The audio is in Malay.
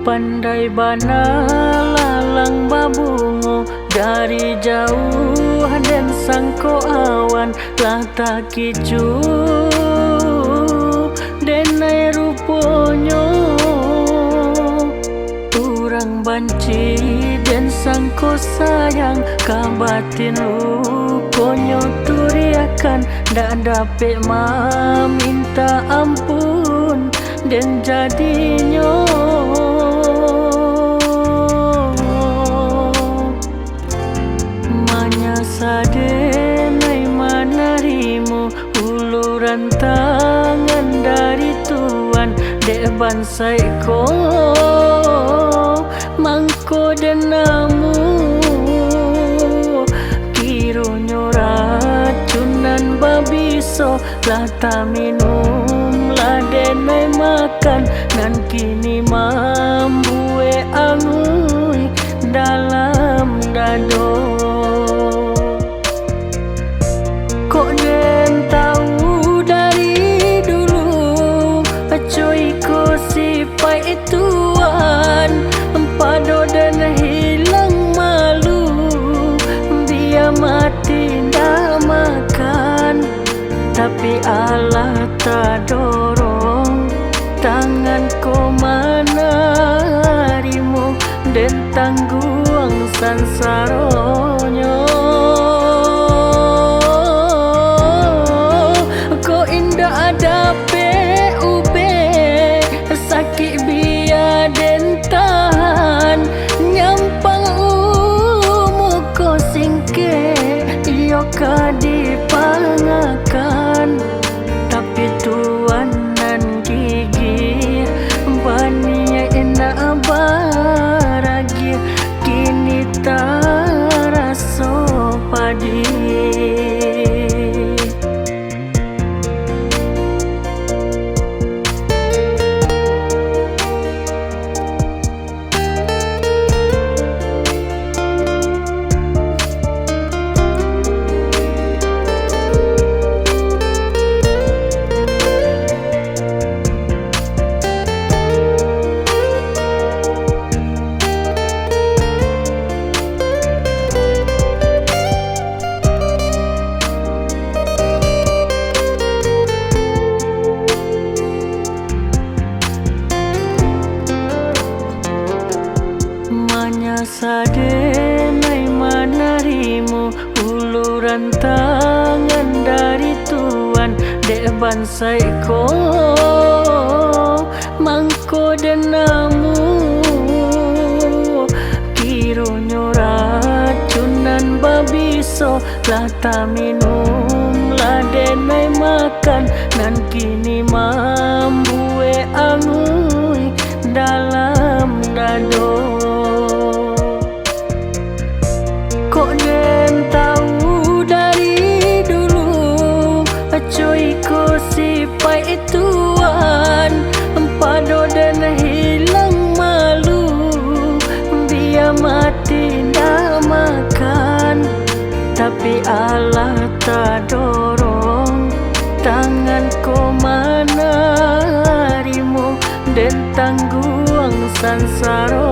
Pandai bana lalang babungo dari jauh dan sangko awan lah tak kicu denai ruponyo urang banci dan sangko sayang kabatin ruponyo turiakan ndak dapat meminta ampun dan jadinya sadenai manarimu uluran tangan dari Tuhan dek bansai ko mangko denamu kirunyo racunan babiso lah ta minum lah denai makan nan kini mambue angui dalam dado. Kok den tahu dari dulu coy ko sipai tuan pado dan hilang malu dia mati ndak makan tapi Allah tak dorong tangan ko manarimu dan tangguang sansaronyo. Ada PUB sakit biar den tahan nyampang muko singke iyo ka dipangakan tapi tuan nan gigi bania enak baragi kini taraso padi. Sadenai manarimu uluran tangan dari Tuhan dek bansai ko mangko denamu kirunyo racunan babiso lah ta minum lah denai makan nan kini mambue angui dalam dado. Kok den tahu dari dulu coy ko sipai tuan pado dan hilang malu dia mati ndak makan tapi Allah tak dorong tangan ko manarimu dan tangguang sansaro.